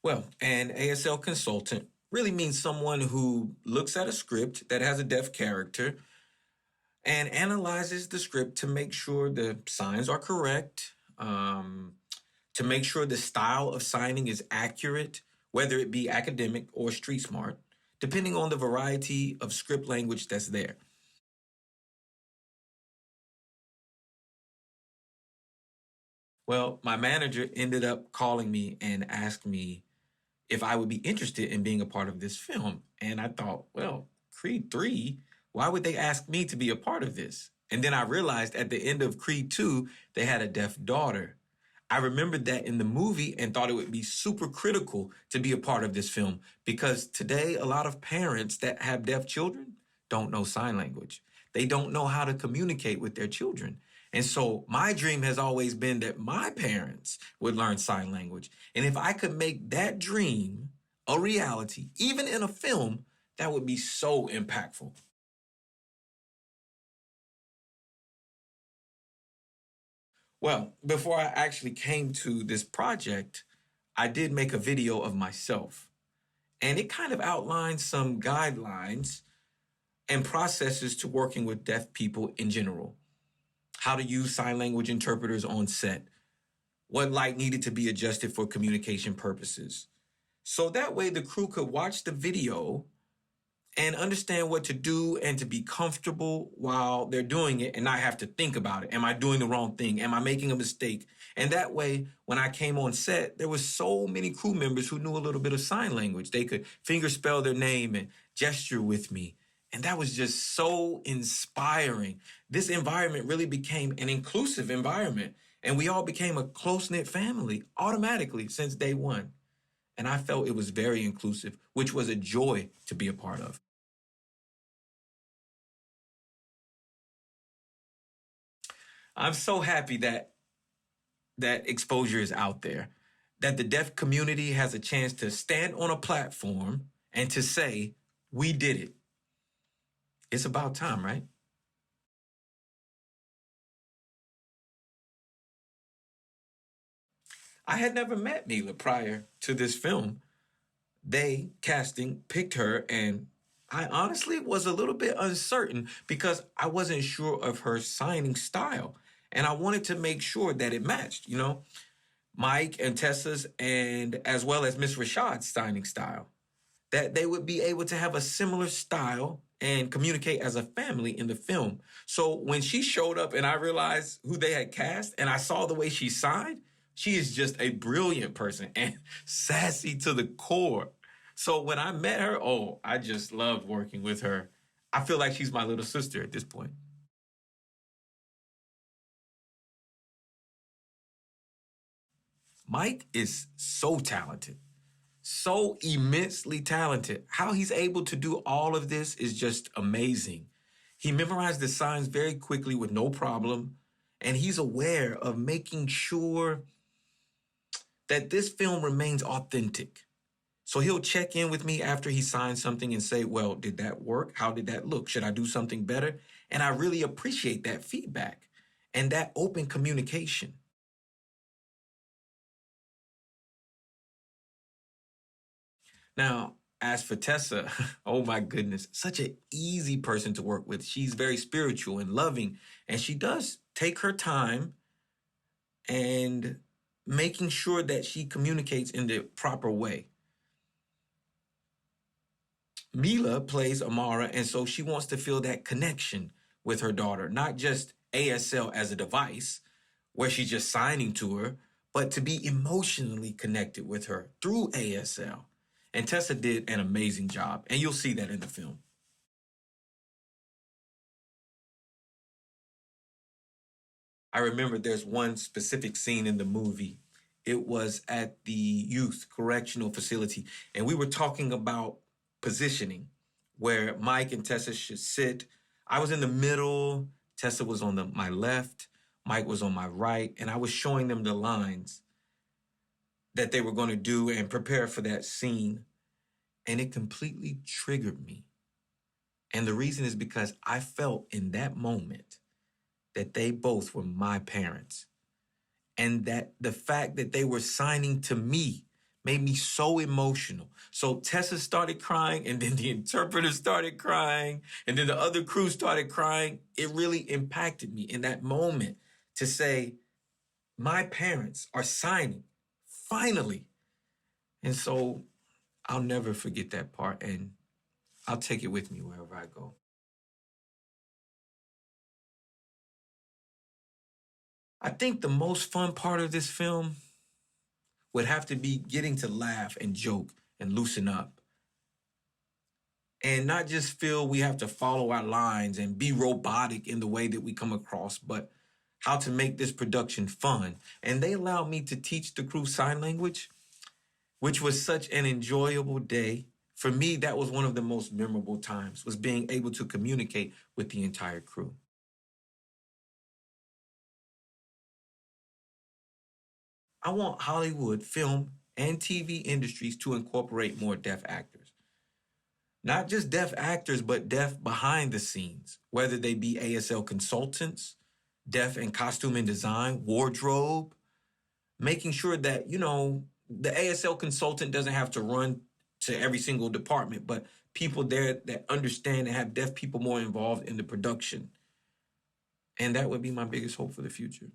Well, an ASL consultant really means someone who looks at a script that has a deaf character and analyzes the script to make sure the signs are correct, to make sure the style of signing is accurate, whether it be academic or street smart, depending on the variety of script language that's there. Well, my manager ended up calling me and asked me if I would be interested in being a part of this film. And I thought, well, Creed 3, why would they ask me to be a part of this? And then I realized at the end of Creed 2, they had a deaf daughter. I remembered that in the movie and thought it would be super critical to be a part of this film because today a lot of parents that have deaf children don't know sign language. They don't know how to communicate with their children. And so my dream has always been that my parents would learn sign language. And if I could make that dream a reality, even in a film, that would be so impactful. Well, before I actually came to this project, I did make a video of myself. And it kind of outlines some guidelines and processes to working with deaf people in general. How to use sign language interpreters on set, what light needed to be adjusted for communication purposes. So that way the crew could watch the video and understand what to do and to be comfortable while they're doing it and not have to think about it. Am I doing the wrong thing? Am I making a mistake? And that way, when I came on set, there was so many crew members who knew a little bit of sign language. They could finger spell their name and gesture with me. And that was just so inspiring. This environment really became an inclusive environment. And we all became a close-knit family automatically since day one. And I felt it was very inclusive, which was a joy to be a part of. I'm so happy that that exposure is out there, that the deaf community has a chance to stand on a platform and to say, we did it. It's about time, right? I had never met Mila prior to this film. They, casting, picked her, and I honestly was a little bit uncertain because I wasn't sure of her signing style. And I wanted to make sure that it matched, you know, Mike and Tessa's, and as well as Miss Rashad's signing style, that they would be able to have a similar style and communicate as a family in the film. So when she showed up and I realized who they had cast and I saw the way she signed, she is just a brilliant person and sassy to the core. So when I met her, oh, I just loved working with her. I feel like she's my little sister at this point. Mike is so talented, so immensely talented. How he's able to do all of this is just amazing. He memorized the signs very quickly with no problem, and he's aware of making sure that this film remains authentic. So he'll check in with me after he signs something and say, well, did that work? How did that look? Should I do something better? And I really appreciate that feedback and that open communication. Now, as for Tessa, oh my goodness, such an easy person to work with. She's very spiritual and loving, and she does take her time and making sure that she communicates in the proper way. Mila plays Amara, and so she wants to feel that connection with her daughter, not just ASL as a device where she's just signing to her, but to be emotionally connected with her through ASL. And Tessa did an amazing job, and you'll see that in the film. I remember there's one specific scene in the movie. It was at the youth correctional facility, and we were talking about positioning, where Mike and Tessa should sit. I was in the middle, Tessa was on my left, Mike was on my right, and I was showing them the lines that they were going to do and prepare for that scene. And it completely triggered me. And the reason is because I felt in that moment that they both were my parents. And that the fact that they were signing to me made me so emotional. So Tessa started crying, and then the interpreter started crying, and then the other crew started crying. It really impacted me in that moment to say, my parents are signing, finally. And so I'll never forget that part, and I'll take it with me wherever I go. I think the most fun part of this film would have to be getting to laugh and joke and loosen up and not just feel we have to follow our lines and be robotic in the way that we come across, but how to make this production fun. And they allowed me to teach the crew sign language, which was such an enjoyable day. For me, that was one of the most memorable times, was being able to communicate with the entire crew. I want Hollywood, film, and TV industries to incorporate more deaf actors. Not just deaf actors, but deaf behind the scenes, whether they be ASL consultants, deaf and costume and design, wardrobe, making sure that, the ASL consultant doesn't have to run to every single department, but people there that understand and have deaf people more involved in the production. And that would be my biggest hope for the future.